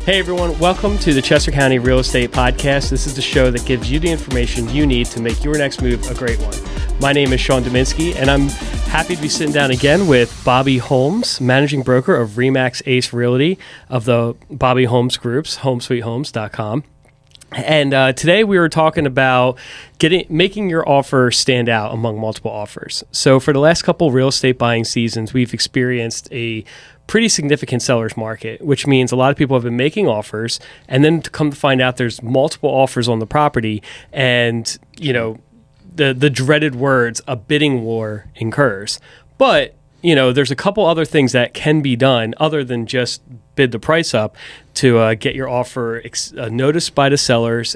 Hey everyone, welcome to the Chester County Real Estate Podcast. This is the show that gives you the information you need to make your next move a great one. My name is Sean Dominski, and I'm happy to be sitting down again with Bobby Hulmes, managing broker of RE/MAX Ace Realty of the Bobby Hulmes Groups, homesweethomes.com. And today we were talking about making your offer stand out among multiple offers. So for the last couple real estate buying seasons, we've experienced a pretty significant seller's market, which means a lot of people have been making offers, and then to come to find out there's multiple offers on the property, and the dreaded words, a bidding war incurs. But there's a couple other things that can be done other than just bid the price up to get your offer noticed by the sellers,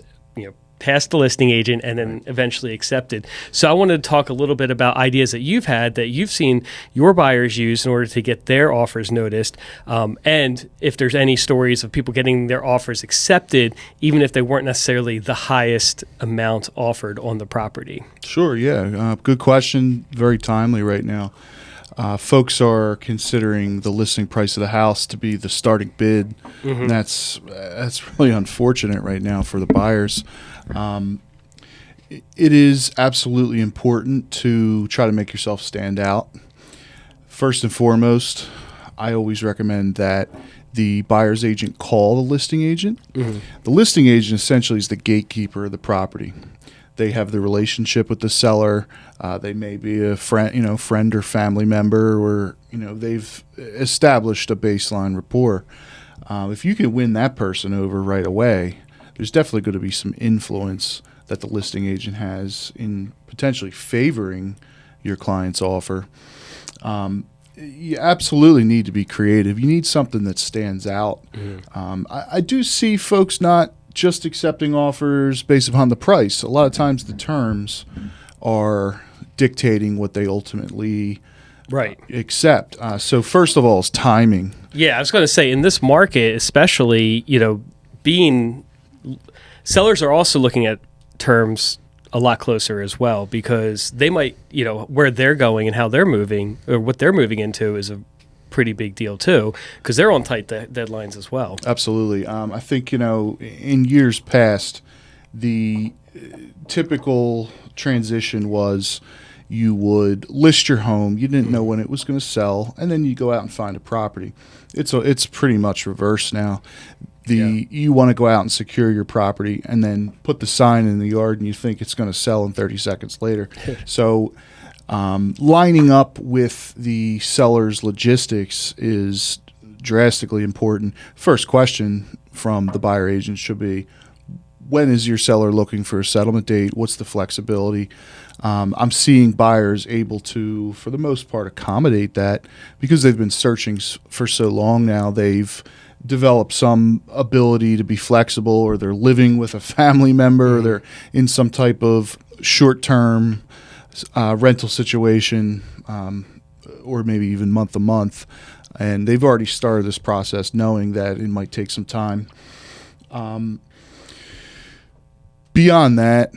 past the listing agent, and then eventually accepted. So I wanted to talk a little bit about ideas that you've had that you've seen your buyers use in order to get their offers noticed, and if there's any stories of people getting their offers accepted, even if they weren't necessarily the highest amount offered on the property. Sure, yeah. Good question. Very timely right now. Folks are considering the listing price of the house to be the starting bid. Mm-hmm. And that's really unfortunate right now for the buyers. It is absolutely important to try to make yourself stand out. First and foremost, I always recommend that the buyer's agent call the listing agent. Mm-hmm. The listing agent essentially is the gatekeeper of the property. They have the relationship with the seller. They may be a friend or family member, or they've established a baseline rapport. If you can win that person over right away, there's definitely going to be some influence that the listing agent has in potentially favoring your client's offer. You absolutely need to be creative. You need something that stands out. Mm-hmm. I do see folks not just accepting offers based upon the price. A lot of times the terms are dictating what they ultimately accept. So first of all is timing. Yeah, I was going to say, in this market especially, sellers are also looking at terms a lot closer as well, because they might, where they're going and how they're moving, or what they're moving into, is a pretty big deal too, because they're on tight deadlines as well. Absolutely. I think in years past, the typical transition was you would list your home, you didn't know when it was going to sell, and then you go out and find a property. It's pretty much reversed now. You want to go out and secure your property and then put the sign in the yard, and you think it's going to sell in 30 seconds later. So lining up with the seller's logistics is drastically important. First question from the buyer agent should be, when is your seller looking for a settlement date? What's the flexibility? I'm seeing buyers able to, for the most part, accommodate that because they've been searching for so long now. They've developed some ability to be flexible, or they're living with a family member, or they're in some type of short-term rental situation, or maybe even month to month, and they've already started this process knowing that it might take some time. Beyond that,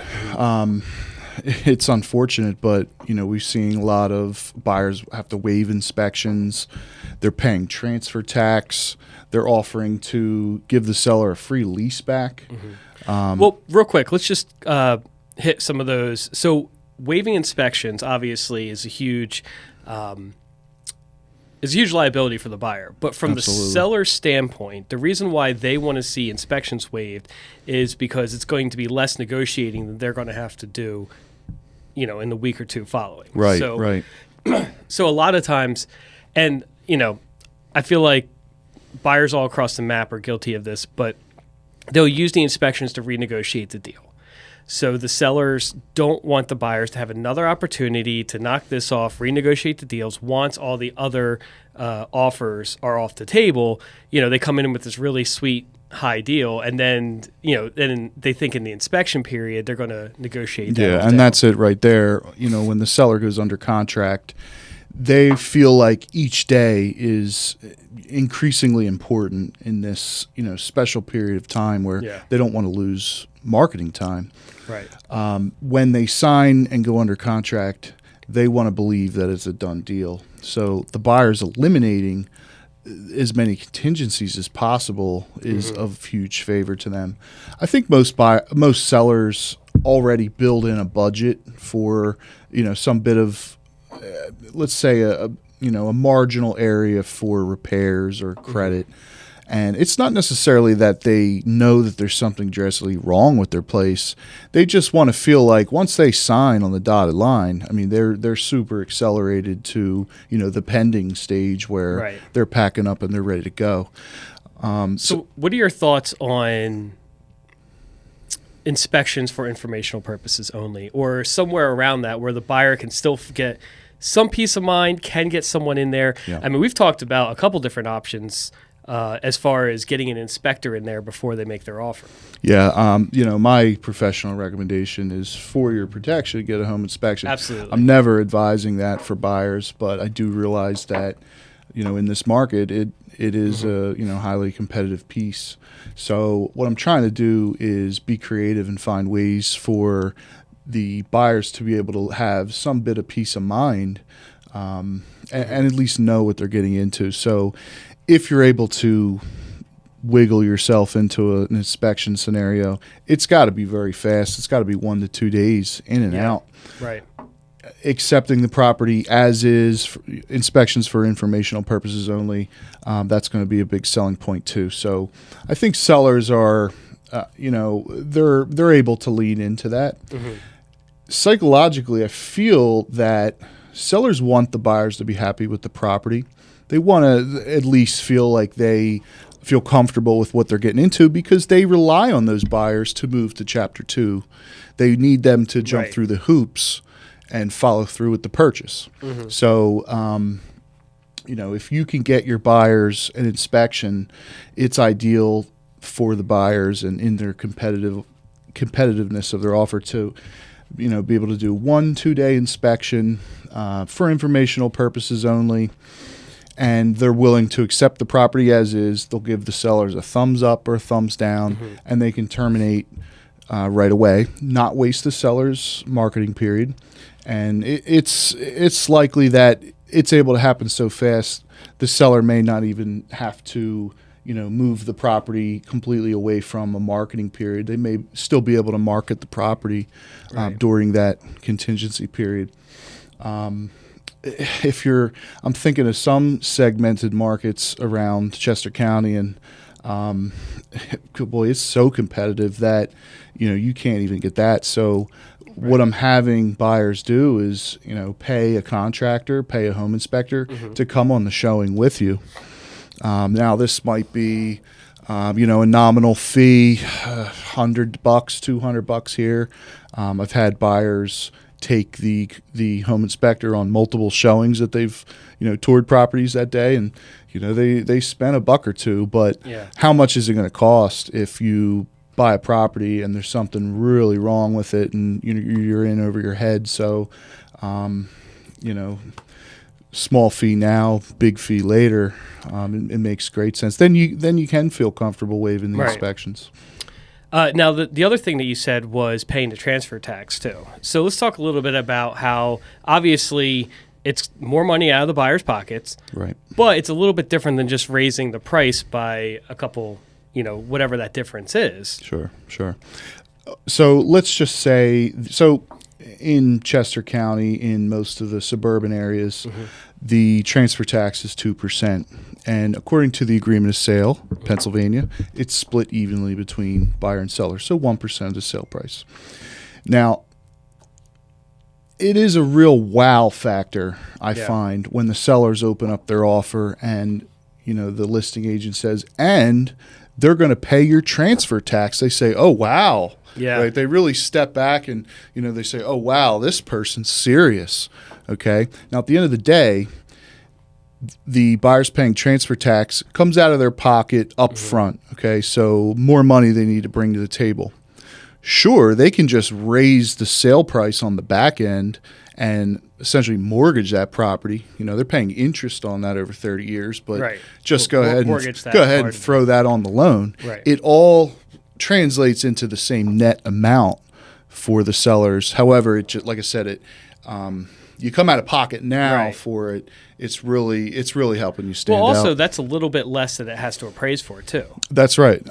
it's unfortunate, but we've seen a lot of buyers have to waive inspections. They're paying transfer tax. They're offering to give the seller a free lease back. Mm-hmm. Well, real quick, let's just hit some of those. So waiving inspections obviously is a huge liability for the buyer. But from Absolutely. The seller's standpoint, the reason why they want to see inspections waived is because it's going to be less negotiating that they're going to have to do, in the week or two following. Right. So a lot of times, and I feel like buyers all across the map are guilty of this, but they'll use the inspections to renegotiate the deal. So the sellers don't want the buyers to have another opportunity to knock this off, renegotiate the deals. Once all the other offers are off the table, they come in with this really sweet high deal, and then then they think in the inspection period they're going to negotiate that. Yeah, and that's it right there. When the seller goes under contract, they feel like each day is increasingly important in this special period of time where they don't want to lose marketing time. Right. When they sign and go under contract, they want to believe that it's a done deal. So the buyer's eliminating as many contingencies as possible is of huge favor to them. I think most sellers already build in a budget for, some bit of, let's say a marginal area for repairs or credit. And it's not necessarily that they know that there's something drastically wrong with their place. They just want to feel like once they sign on the dotted line, I mean, they're super accelerated to, the pending stage where they're packing up and they're ready to go. So what are your thoughts on inspections for informational purposes only, or somewhere around that where the buyer can still get some peace of mind, can get someone in there? Yeah. I mean, we've talked about a couple different options as far as getting an inspector in there before they make their offer. Yeah, my professional recommendation is for your protection, get a home inspection. Absolutely. I'm never advising that for buyers, but I do realize that, in this market, it is a highly competitive piece. So what I'm trying to do is be creative and find ways for the buyers to be able to have some bit of peace of mind and at least know what they're getting into. So if you're able to wiggle yourself into an inspection scenario, it's got to be very fast. It's got to be 1 to 2 days in and out. Right. Accepting the property as is, inspections for informational purposes only, that's going to be a big selling point too. So I think sellers are, they're able to lean into that. Psychologically, I feel that sellers want the buyers to be happy with the property. They want to at least feel like they feel comfortable with what they're getting into because they rely on those buyers to move to Chapter 2. They need them to jump through the hoops and follow through with the purchase. So, if you can get your buyers an inspection, it's ideal for the buyers and in their competitiveness of their offer to, be able to do 1-2 day inspection for informational purposes only. And they're willing to accept the property as is. They'll give the sellers a thumbs up or a thumbs down, and they can terminate right away, not waste the seller's marketing period. And it's likely that it's able to happen so fast, the seller may not even have to, move the property completely away from a marketing period. They may still be able to market the property during that contingency period. I'm thinking of some segmented markets around Chester County, and boy, it's so competitive that you can't even get that. So what I'm having buyers do is pay a contractor, pay a home inspector to come on the showing with you. Now this might be a nominal fee, $100, $200 here. I've had buyers take the home inspector on multiple showings that they've toured properties that day, and they spent $1 or $2, but how much is it going to cost if you buy a property and there's something really wrong with it and you're in over your head? So small fee now, big fee later. It makes great sense. Then you can feel comfortable waiving the inspections. Now, the other thing that you said was paying the transfer tax, too. So let's talk a little bit about how, obviously, it's more money out of the buyer's pockets. Right. But it's a little bit different than just raising the price by a couple, whatever that difference is. Sure. So let's just say, in Chester County, in most of the suburban areas, the transfer tax is 2%. And according to the agreement of sale, Pennsylvania, it's split evenly between buyer and seller, so 1% of the sale price. Now, it is a real wow factor, I find, when the sellers open up their offer and, the listing agent says, and they're going to pay your transfer tax. They say, oh, wow. Yeah. Right? They really step back and, they say, oh, wow, this person's serious. Okay. Now, at the end of the day, the buyer's paying transfer tax comes out of their pocket up front. Okay. So more money they need to bring to the table. Sure, they can just raise the sale price on the back end and essentially mortgage that property. They're paying interest on that over 30 years, but just go ahead and throw that on the loan. Right. It all translates into the same net amount for the sellers. However, like I said, you come out of pocket now Right. for it, it's really helping you stand Well, also out. that's a little bit less that it has to appraise for too. That's right.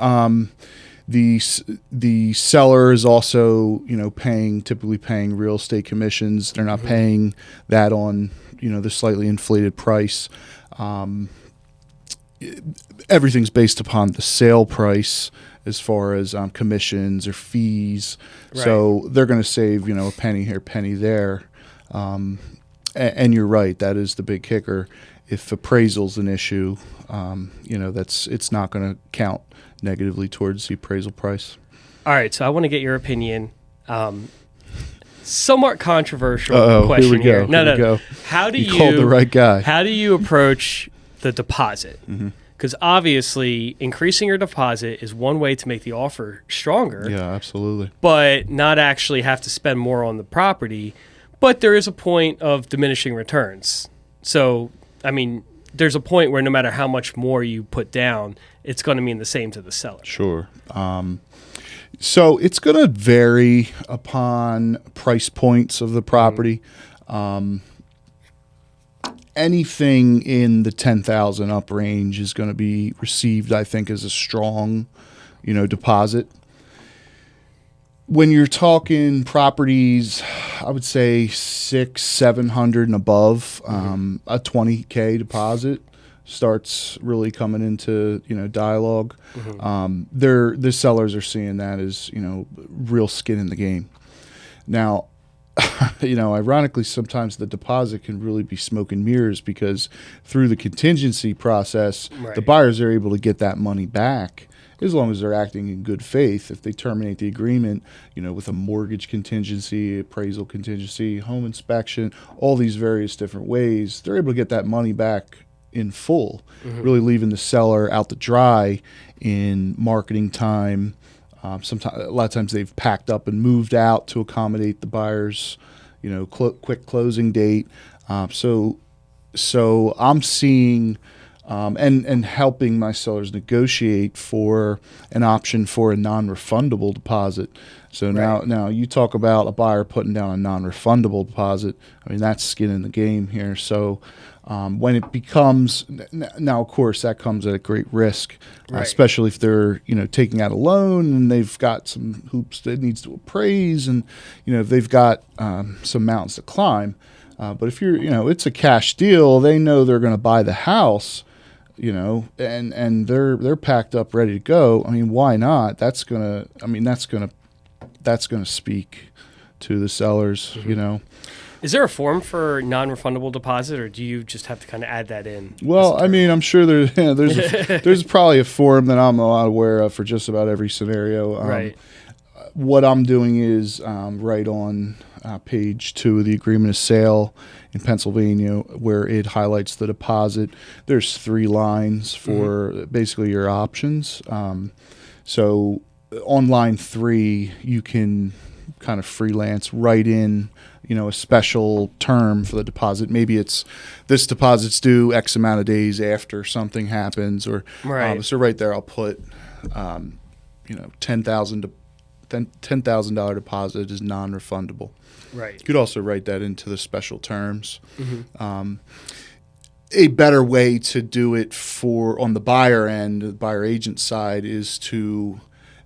The seller is also, typically paying real estate commissions. They're not paying that on, the slightly inflated price. Everything's based upon the sale price as far as commissions or fees. Right. So they're going to save, a penny here, penny there. And you're right. That is the big kicker. If appraisal's an issue, it's not going to count negatively towards the appraisal price. All right, so I want to get your opinion. Somewhat controversial Uh-oh, question here we go. No. Go. How do You called the right guy. How do you approach the deposit? Because obviously, increasing your deposit is one way to make the offer stronger. Yeah, absolutely. But not actually have to spend more on the property. But there is a point of diminishing returns. So, I mean, there's a point where no matter how much more you put down, it's going to mean the same to the seller. Sure. So it's going to vary upon price points of the property. Anything in the 10,000 up range is going to be received, I think, as a strong, deposit. When you're talking properties, I would say 600-700 and above, a $20K deposit starts really coming into dialogue. The sellers are seeing that as real skin in the game. Now, ironically, sometimes the deposit can really be smoke and mirrors because through the contingency process, the buyers are able to get that money back as long as they're acting in good faith. If they terminate the agreement, with a mortgage contingency, appraisal contingency, home inspection, all these various different ways, they're able to get that money back in full, really leaving the seller out to dry in marketing time. Sometimes, a lot of times they've packed up and moved out to accommodate the buyer's, quick closing date. So I'm seeing and helping my sellers negotiate for an option for a non-refundable deposit. So now you talk about a buyer putting down a non-refundable deposit. I mean, that's skin in the game here. So when it becomes now, of course, that comes at a great risk, especially if they're taking out a loan and they've got some hoops that needs to appraise, and they've got some mountains to climb. But if you're it's a cash deal, they know they're going to buy the house. And they're packed up, ready to go. I mean, why not? That's gonna speak to the sellers. Is there a form for non-refundable deposit, or do you just have to kind of add that in? Well, I mean, I'm sure there's probably a form that I'm not aware of for just about every scenario. Right. What I'm doing is right on page 2 of the agreement of sale in Pennsylvania, where it highlights the deposit. There's 3 lines for basically your options. So on line 3, you can kind of freelance write in, a special term for the deposit. Maybe it's this deposit's due X amount of days after something happens, or so right there I'll put $10,000 deposit is non-refundable. Right. You could also write that into the special terms. A better way to do it on the buyer end, the buyer agent side, is to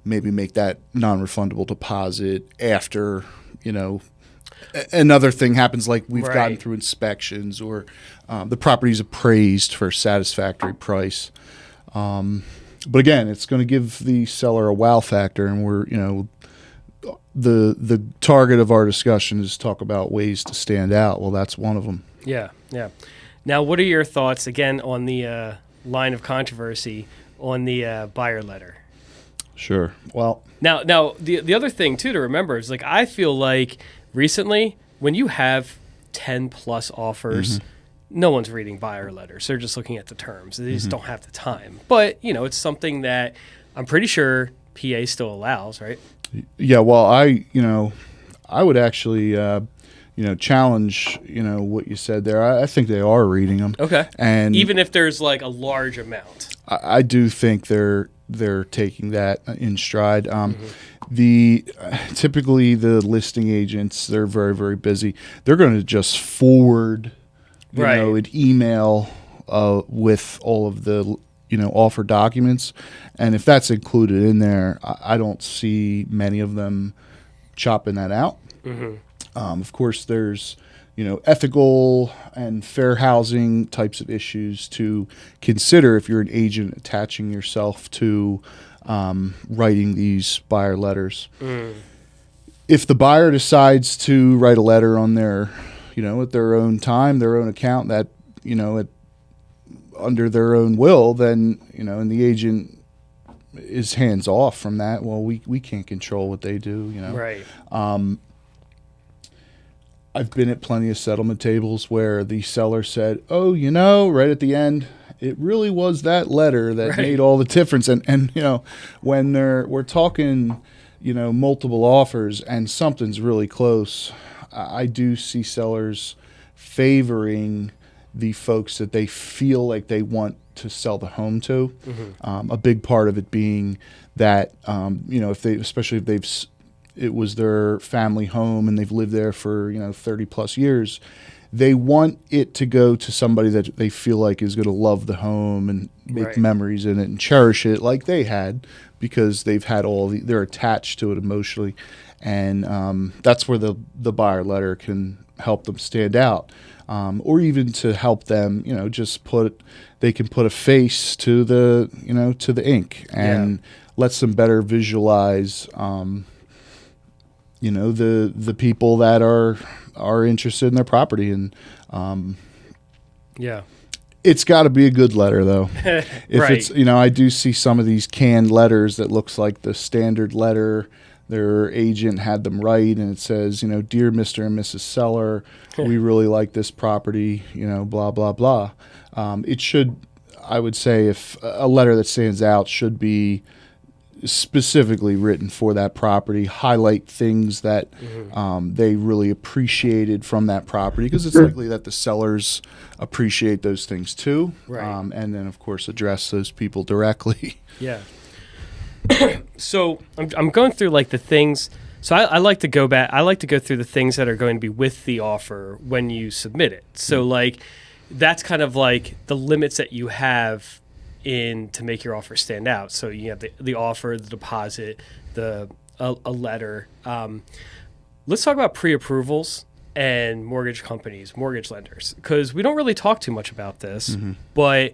maybe make that non-refundable deposit after, another thing happens, like we've gotten through inspections, or the property's appraised for a satisfactory price. But again, it's going to give the seller a wow factor, and we're, the target of our discussion is talk about ways to stand out. Well, that's one of them. Yeah. Now, what are your thoughts, again, on the line of controversy on the buyer letter? Sure. Well, now the other thing too to remember is, like, I feel like recently when you have 10 plus offers, no one's reading buyer letters. They're just looking at the terms. They just don't have the time. But it's something that I'm pretty sure PA still allows, right? Yeah. Well, I would actually challenge what you said there. I think they are reading them. Okay. And even if there's like a large amount, I do think they're they're taking that in stride. The typically the listing agents, they're very, very busy. They're going to just forward, an email with all of the offer documents, and if that's included in there, I don't see many of them chopping that out. Of course, there's ethical and fair housing types of issues to consider if you're an agent attaching yourself to writing these buyer letters. If the buyer decides to write a letter on their, at their own time, their own account, that, under their own will, then, and the agent is hands off from that, well, we can't control what they do, Right. I've been at plenty of settlement tables where the seller said, oh, right at the end, it really was that letter that made all the difference. And when we're talking, multiple offers and something's really close, I do see sellers favoring the folks that they feel like they want to sell the home to. A big part of it being that, especially if it was their family home and they've lived there for 30 plus years, they want it to go to somebody that they feel like is going to love the home and make memories in it and cherish it like they had, because they've had they're attached to it emotionally, and that's where the buyer letter can help them stand out, or even to help them they can put a face to the to the ink and lets them better visualize the people that are interested in their property. And it's got to be a good letter, though. If it's I do see some of these canned letters that looks like the standard letter their agent had them write, and it says, dear Mr. and Mrs. Seller, we really like this property, blah blah blah. It should, I would say, if a letter that stands out should be specifically written for that property, highlight things that they really appreciated from that property, because it's likely that the sellers appreciate those things too. And then, of course, address those people directly. So I'm going through like the things. So I like to go back. I like to go through the things that are going to be with the offer when you submit it. So like that's kind of like the limits that you have to make your offer stand out. So you have the offer, the deposit, a letter. Let's talk about pre-approvals and mortgage companies, mortgage lenders, because we don't really talk too much about this, but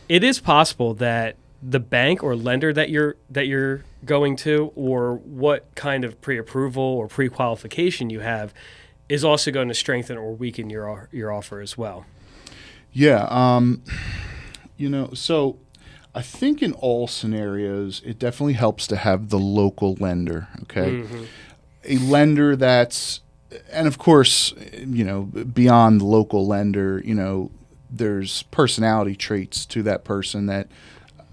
it is possible that the bank or lender that you're going to, or what kind of pre-approval or pre-qualification you have, is also going to strengthen or weaken your offer as well. So I think in all scenarios, it definitely helps to have the local lender, okay? A lender that's, and of course, beyond the local lender, there's personality traits to that person that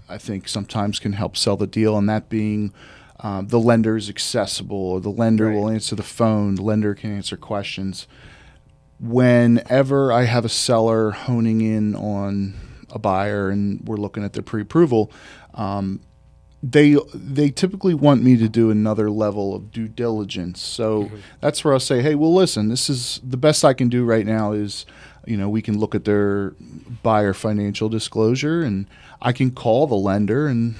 I think sometimes can help sell the deal, and that being the lender is accessible, or the lender will answer the phone, the lender can answer questions. Whenever I have a seller honing in on a buyer and we're looking at their pre-approval, they typically want me to do another level of due diligence. So that's where I'll say, hey, well, listen, this is the best I can do right now is, we can look at their buyer financial disclosure, and I can call the lender and,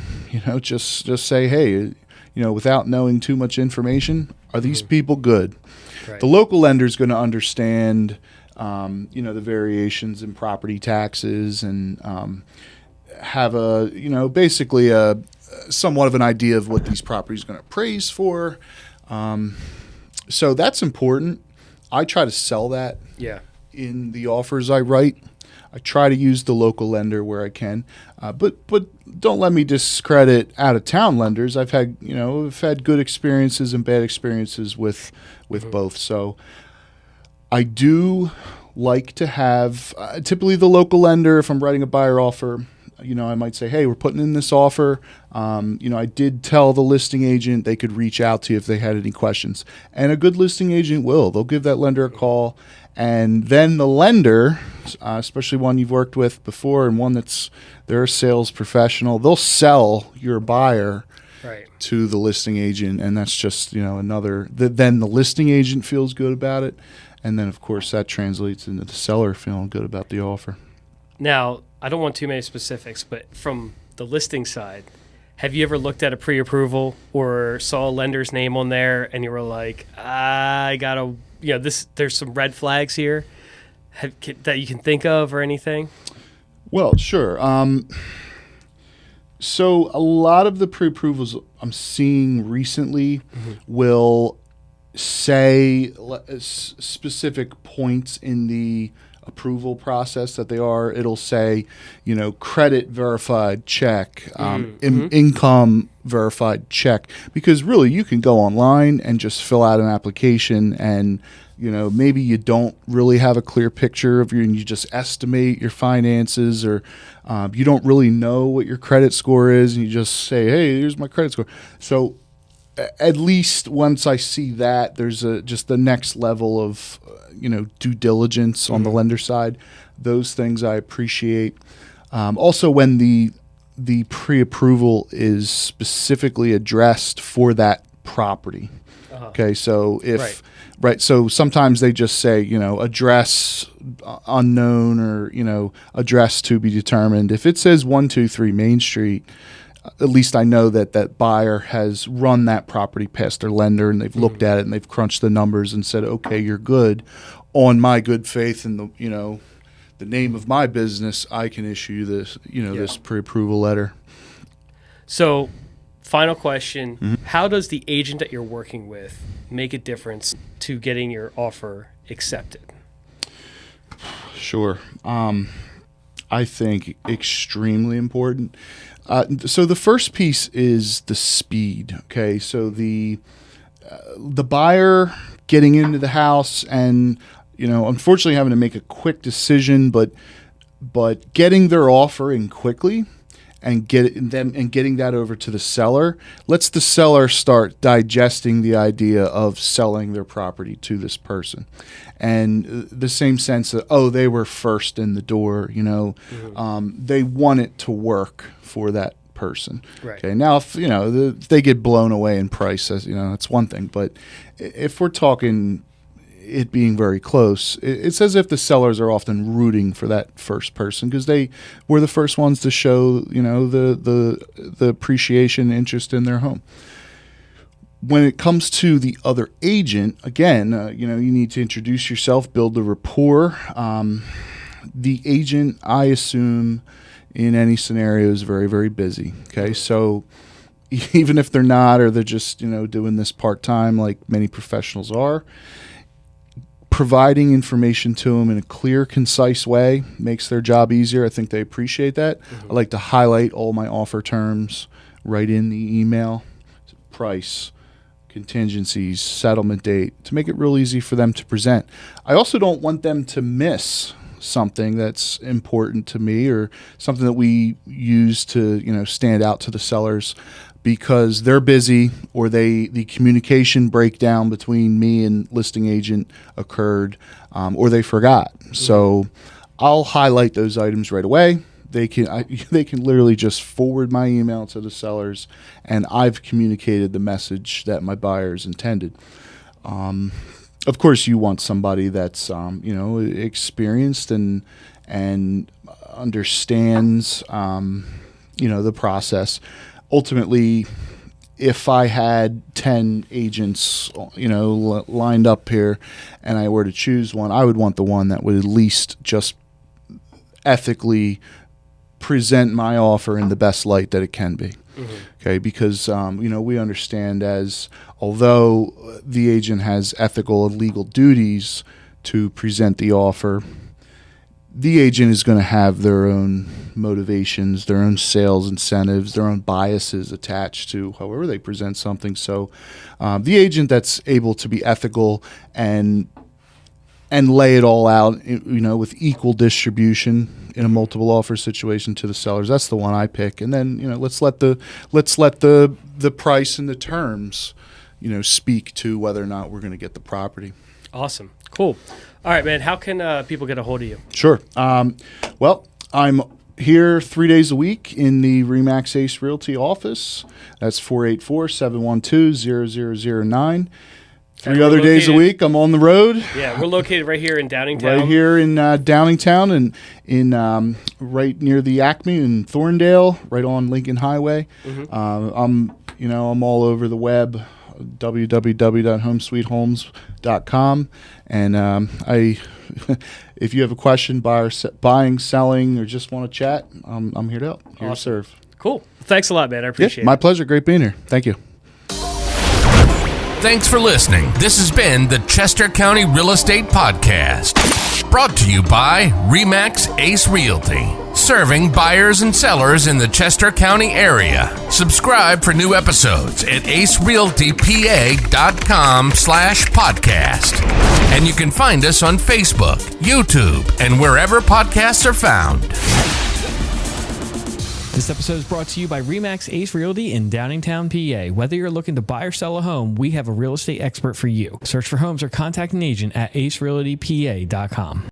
just say, hey, without knowing too much information, are these people good? The local lender is going to understand, the variations in property taxes, and have basically a somewhat of an idea of what these properties are going to appraise for. So that's important. I try to sell that in the offers I write. I try to use the local lender where I can, but don't let me discredit out-of-town lenders. I've had good experiences and bad experiences with both. So I do like to have typically the local lender, if I'm writing a buyer offer, I might say, hey, we're putting in this offer. I did tell the listing agent they could reach out to you if they had any questions. And a good listing agent will. They'll give that lender a call. And then the lender, especially one you've worked with before and one they're a sales professional, they'll sell your buyer Right. to the listing agent. And that's just, then the listing agent feels good about it. And then, of course, that translates into the seller feeling good about the offer. Now, I don't want too many specifics, but from the listing side, have you ever looked at a pre-approval or saw a lender's name on there and you were like, I gotta, there's some red flags here that you can think of or anything? Well, sure. So a lot of the pre-approvals I'm seeing recently will say specific points in the approval process that it'll say, credit verified check, income verified check, because really you can go online and just fill out an application and, maybe you don't really have a clear picture of and you just estimate your finances, or you don't really know what your credit score is and you just say, hey, here's my credit score. So at least once I see that, there's just the next level of, due diligence on the lender side. Those things I appreciate. Also, when the pre-approval is specifically addressed for that property. Okay, so so sometimes they just say, address unknown or, address to be determined. If it says 123 Main Street, at least I know that buyer has run that property past their lender and they've looked at it and they've crunched the numbers and said, okay, you're good. On my good faith and the name of my business, I can issue this, this pre-approval letter. So, final question, how does the agent that you're working with make a difference to getting your offer accepted? Sure. I think extremely important. So the first piece is the speed. Okay, so the buyer getting into the house and unfortunately having to make a quick decision, but getting their offer in quickly and getting that over to the seller lets the seller start digesting the idea of selling their property to this person, and the same sense that they were first in the door. They want it to work for that person. Right. Okay. Now, if if they get blown away in price, that's one thing. But if we're talking it being very close, it's as if the sellers are often rooting for that first person because they were the first ones to show the appreciation and interest in their home. When it comes to the other agent, again, you need to introduce yourself, build the rapport. The agent, I assume, in any scenario is very, very busy. Okay, so even if they're not, or they're just doing this part-time like many professionals are, providing information to them in a clear, concise way makes their job easier. I think they appreciate that. I like to highlight all my offer terms right in the email: price, contingencies, settlement date, to make it real easy for them to present. I also don't want them to miss something that's important to me or something that we use to stand out to the sellers because they're busy or the communication breakdown between me and listing agent occurred, or they forgot. So I'll highlight those items right away. They can literally just forward my email to the sellers, and I've communicated the message that my buyers intended. Of course, you want somebody that's experienced and understands the process. Ultimately, if I had 10 agents lined up here, and I were to choose one, I would want the one that would at least just ethically present my offer in the best light that it can be. Okay, because we understand although the agent has ethical and legal duties to present the offer, the agent is going to have their own motivations, their own sales incentives, their own biases attached to however they present something. So the agent that's able to be ethical and and lay it all out, with equal distribution in a multiple offer situation to the sellers. That's the one I pick. And then, let's let the price and the terms, speak to whether or not we're going to get the property. Awesome. Cool. All right, man. How can people get a hold of you? Sure. Well, I'm here 3 days a week in the RE/MAX Ace Realty office. That's 484-712-0009. 3 other days a week, I'm on the road. Yeah, we're located right here in Downingtown. Right here in Downingtown, and in right near the Acme in Thorndale, right on Lincoln Highway. I'm all over the web, www.homesweethomes.com, and if you have a question, buying, selling, or just want to chat, I'm here to help. Here to serve. Cool. Thanks a lot, man. I appreciate it. My pleasure. Great being here. Thank you. Thanks for listening. This has been the Chester County Real Estate Podcast, brought to you by RE/MAX Ace Realty, serving buyers and sellers in the Chester County area. Subscribe for new episodes at acerealtypa.com/podcast. And you can find us on Facebook, YouTube, and wherever podcasts are found. This episode is brought to you by RE/MAX Ace Realty in Downingtown, PA. Whether you're looking to buy or sell a home, we have a real estate expert for you. Search for homes or contact an agent at acerealtypa.com.